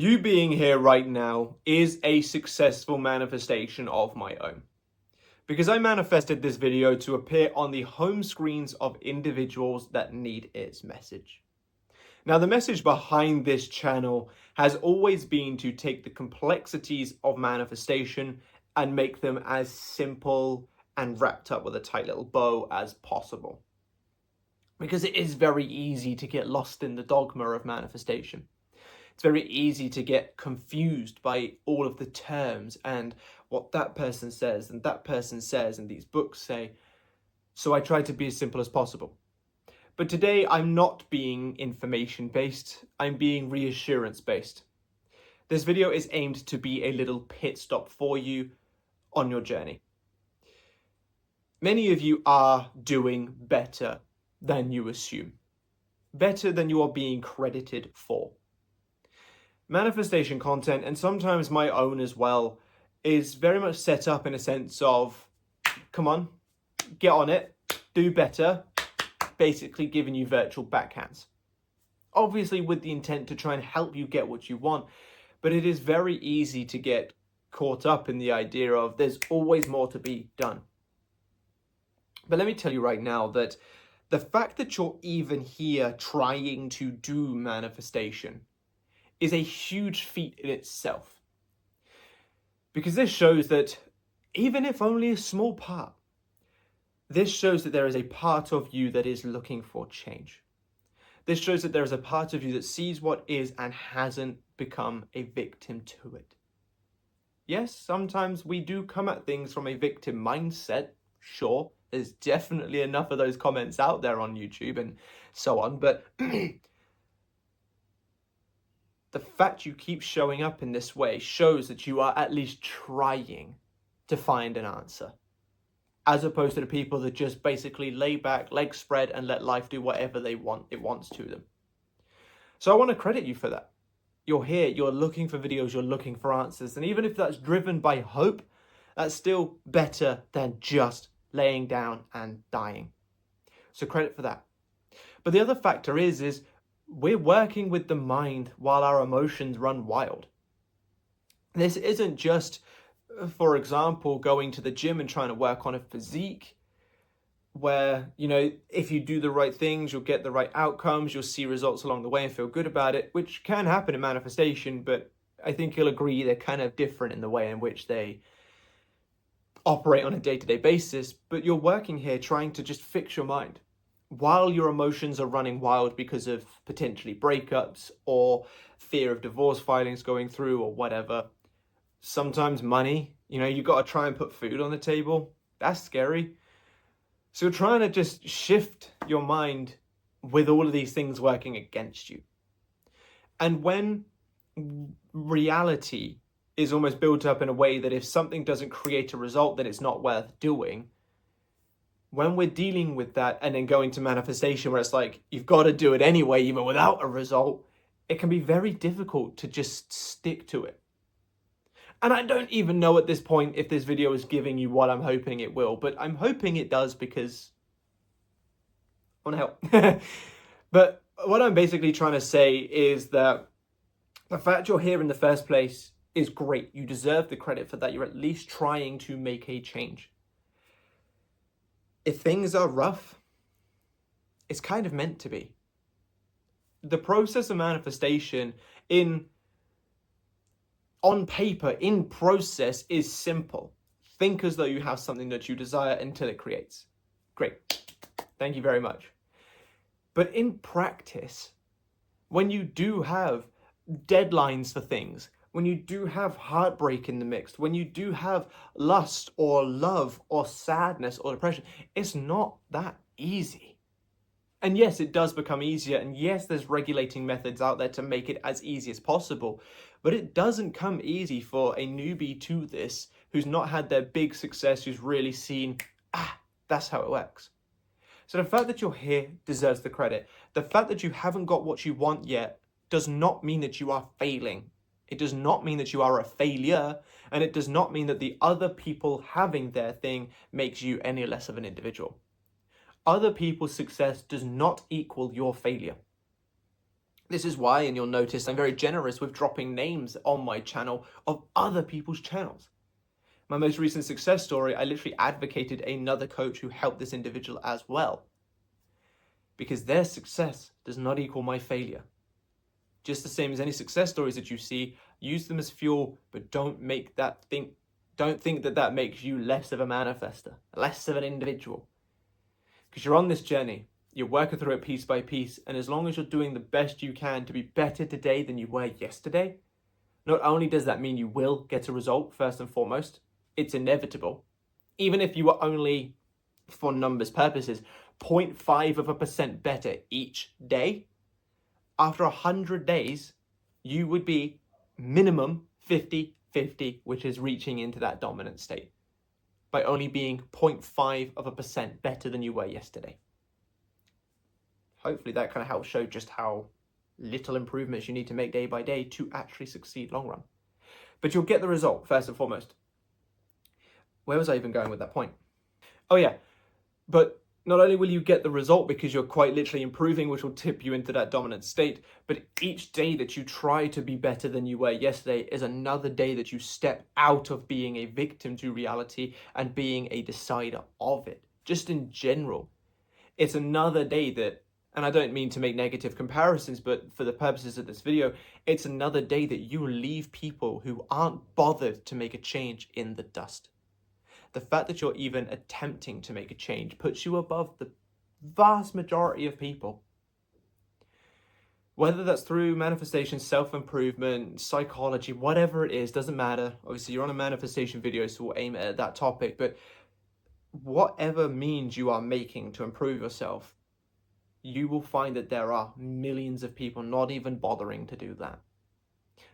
You being here right now is a successful manifestation of my own. Because I manifested this video to appear on the home screens of individuals that need its message. Now, the message behind this channel has always been to take the complexities of manifestation and make them as simple and wrapped up with a tight little bow as possible. Because it is very easy to get lost in the dogma of manifestation. It's very easy to get confused by all of the terms and what that person says and that person says and these books say. So I try to be as simple as possible. But today I'm not being information based, I'm being reassurance based. This video is aimed to be a little pit stop for you on your journey. Many of you are doing better than you assume, better than you are being credited for. Manifestation content, and sometimes my own as well, is very much set up in a sense of, come on, get on it, do better, basically giving you virtual backhands. Obviously with the intent to try and help you get what you want, but it is very easy to get caught up in the idea of there's always more to be done. But let me tell you right now that the fact that you're even here trying to do manifestation is a huge feat in itself. Because this shows that, even if only a small part, this shows that there is a part of you that is looking for change. This shows that there is a part of you that sees what is and hasn't become a victim to it. Yes, sometimes we do come at things from a victim mindset, sure. There's definitely enough of those comments out there on YouTube and so on, but the fact you keep showing up in this way shows that you are at least trying to find an answer, as opposed to the people that just basically lay back, legs spread, and let life do whatever it wants to them. So I want to credit you for that. You're here, you're looking for videos, you're looking for answers, and even if that's driven by hope, that's still better than just laying down and dying. So credit for that. But the other factor is we're working with the mind while our emotions run wild. This isn't just, for example, going to the gym and trying to work on a physique where, if you do the right things, you'll get the right outcomes, you'll see results along the way and feel good about it, which can happen in manifestation, but I think you'll agree they're kind of different in the way in which they operate on a day-to-day basis. But you're working here trying to just fix your mind while your emotions are running wild because of potentially breakups or fear of divorce filings going through or whatever. Sometimes money, you've got to try and put food on the table. That's scary. So you're trying to just shift your mind with all of these things working against you. And when reality is almost built up in a way that if something doesn't create a result, then it's not worth doing. When we're dealing with that and then going to manifestation where it's like, you've got to do it anyway, even without a result, it can be very difficult to just stick to it. And I don't even know at this point if this video is giving you what I'm hoping it will, but I'm hoping it does because I want to help. But what I'm basically trying to say is that the fact you're here in the first place is great. You deserve the credit for that. You're at least trying to make a change. If things are rough, it's kind of meant to be. The process of manifestation on paper, in process, is simple. Think as though you have something that you desire until it creates. Great. Thank you very much. But in practice, when you do have deadlines for things, when you do have heartbreak in the mix, when you do have lust or love or sadness or depression, it's not that easy. And yes, it does become easier. And yes, there's regulating methods out there to make it as easy as possible. But it doesn't come easy for a newbie to this who's not had their big success, who's really seen, that's how it works. So the fact that you're here deserves the credit. The fact that you haven't got what you want yet does not mean that you are failing. It does not mean that you are a failure, and it does not mean that the other people having their thing makes you any less of an individual. Other people's success does not equal your failure. This is why, and you'll notice, I'm very generous with dropping names on my channel of other people's channels. My most recent success story, I literally advocated another coach who helped this individual as well. Because their success does not equal my failure. Just the same as any success stories that you see, use them as fuel, but don't think that that makes you less of a manifester, less of an individual. Because you're on this journey, you're working through it piece by piece, and as long as you're doing the best you can to be better today than you were yesterday, not only does that mean you will get a result, first and foremost, it's inevitable. Even if you were only, for numbers purposes, 0.5% better each day, after 100 days, you would be minimum 50-50, which is reaching into that dominant state, by only being 0.5% better than you were yesterday. Hopefully that kind of helps show just how little improvements you need to make day by day to actually succeed long run. But you'll get the result, first and foremost. Where was I even going with that point? Oh yeah, but not only will you get the result because you're quite literally improving, which will tip you into that dominant state, but each day that you try to be better than you were yesterday is another day that you step out of being a victim to reality and being a decider of it. Just in general, it's another day that, and I don't mean to make negative comparisons, but for the purposes of this video, it's another day that you leave people who aren't bothered to make a change in the dust. The fact that you're even attempting to make a change puts you above the vast majority of people. Whether that's through manifestation, self-improvement, psychology, whatever it is, doesn't matter. Obviously, you're on a manifestation video, so we'll aim at that topic. But whatever means you are making to improve yourself, you will find that there are millions of people not even bothering to do that.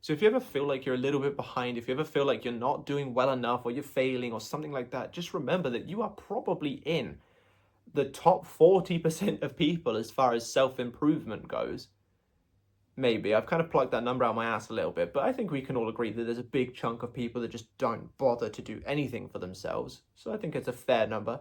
So if you ever feel like you're a little bit behind, if you ever feel like you're not doing well enough or you're failing or something like that, just remember that you are probably in the top 40% of people as far as self-improvement goes. Maybe. I've kind of plucked that number out of my ass a little bit, but I think we can all agree that there's a big chunk of people that just don't bother to do anything for themselves. So I think it's a fair number.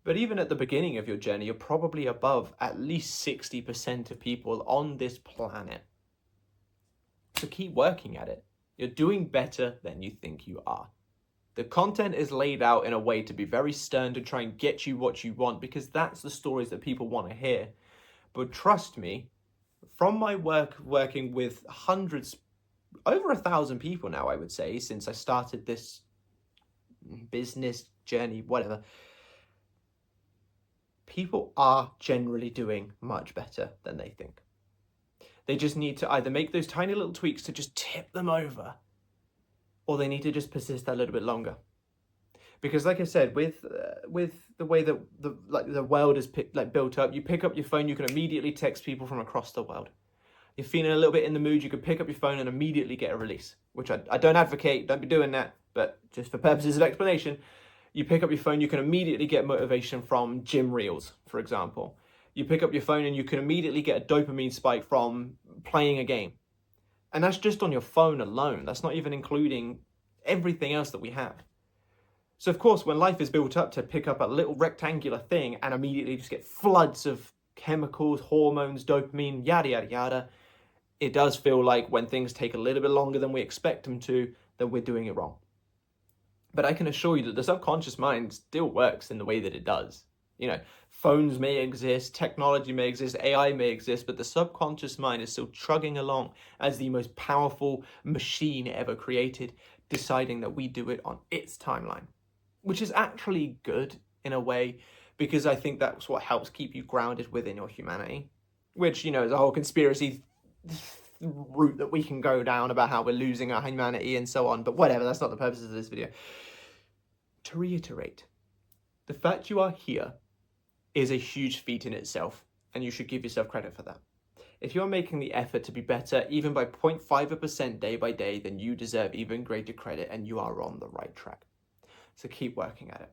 But even at the beginning of your journey, you're probably above at least 60% of people on this planet. So keep working at it. You're doing better than you think you are. The content is laid out in a way to be very stern, to try and get you what you want, because that's the stories that people want to hear. But trust me, from my work working with hundreds, over 1,000 people now, I would say, since I started this business journey, whatever, people are generally doing much better than they think. They just need to either make those tiny little tweaks to just tip them over, or they need to just persist a little bit longer. Because like I said, with the way that the world is built up, you pick up your phone, you can immediately text people from across the world. You're feeling a little bit in the mood, you can pick up your phone and immediately get a release, which I don't advocate, don't be doing that, but just for purposes of explanation, you pick up your phone, you can immediately get motivation from gym reels, for example. You pick up your phone and you can immediately get a dopamine spike from playing a game. And that's just on your phone alone. That's not even including everything else that we have. So of course, when life is built up to pick up a little rectangular thing and immediately just get floods of chemicals, hormones, dopamine, yada, yada, yada, it does feel like when things take a little bit longer than we expect them to, then we're doing it wrong. But I can assure you that the subconscious mind still works in the way that it does. You know, phones may exist, technology may exist, AI may exist, but the subconscious mind is still chugging along as the most powerful machine ever created, deciding that we do it on its timeline, which is actually good in a way, because I think that's what helps keep you grounded within your humanity, which, you know, is a whole conspiracy route that we can go down about how we're losing our humanity and so on, but whatever, that's not the purpose of this video. To reiterate, the fact you are here is a huge feat in itself, and you should give yourself credit for that. If you're making the effort to be better, even by 0.5% day by day, then you deserve even greater credit and you are on the right track. So keep working at it.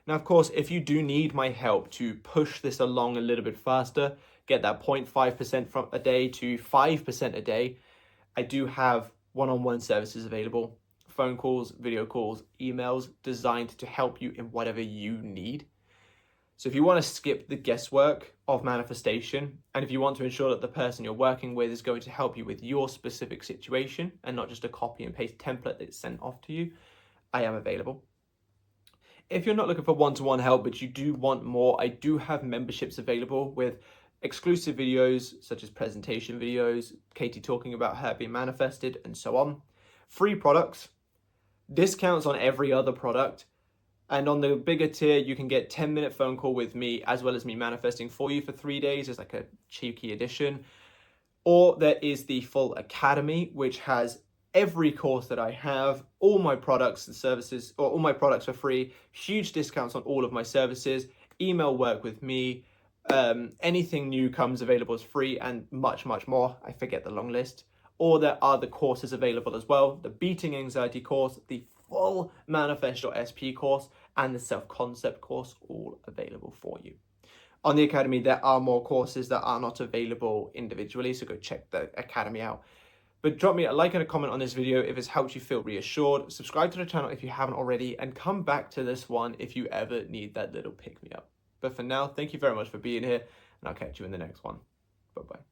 Now, of course, if you do need my help to push this along a little bit faster, get that 0.5% from a day to 5% a day, I do have one-on-one services available, phone calls, video calls, emails designed to help you in whatever you need. So if you want to skip the guesswork of manifestation, and if you want to ensure that the person you're working with is going to help you with your specific situation and not just a copy and paste template that's sent off to you, I am available. If you're not looking for one-to-one help, but you do want more, I do have memberships available with exclusive videos such as presentation videos, Katie talking about her being manifested, and so on. Free products, discounts on every other product, and on the bigger tier, you can get 10-minute phone call with me, as well as me manifesting for you for 3 days as like a cheeky addition. Or there is the full academy, which has every course that I have, all my products and services, or all my products for free, huge discounts on all of my services, email work with me, anything new comes available as free, and much, much more. I forget the long list. Or there are the courses available as well, the Beating Anxiety course, the full Manifest.sp course, and the Self-Concept course, all available for you. On the Academy, there are more courses that are not available individually, so go check the Academy out. But drop me a like and a comment on this video if it's helped you feel reassured. Subscribe to the channel if you haven't already, and come back to this one if you ever need that little pick-me-up. But for now, thank you very much for being here, and I'll catch you in the next one. Bye-bye.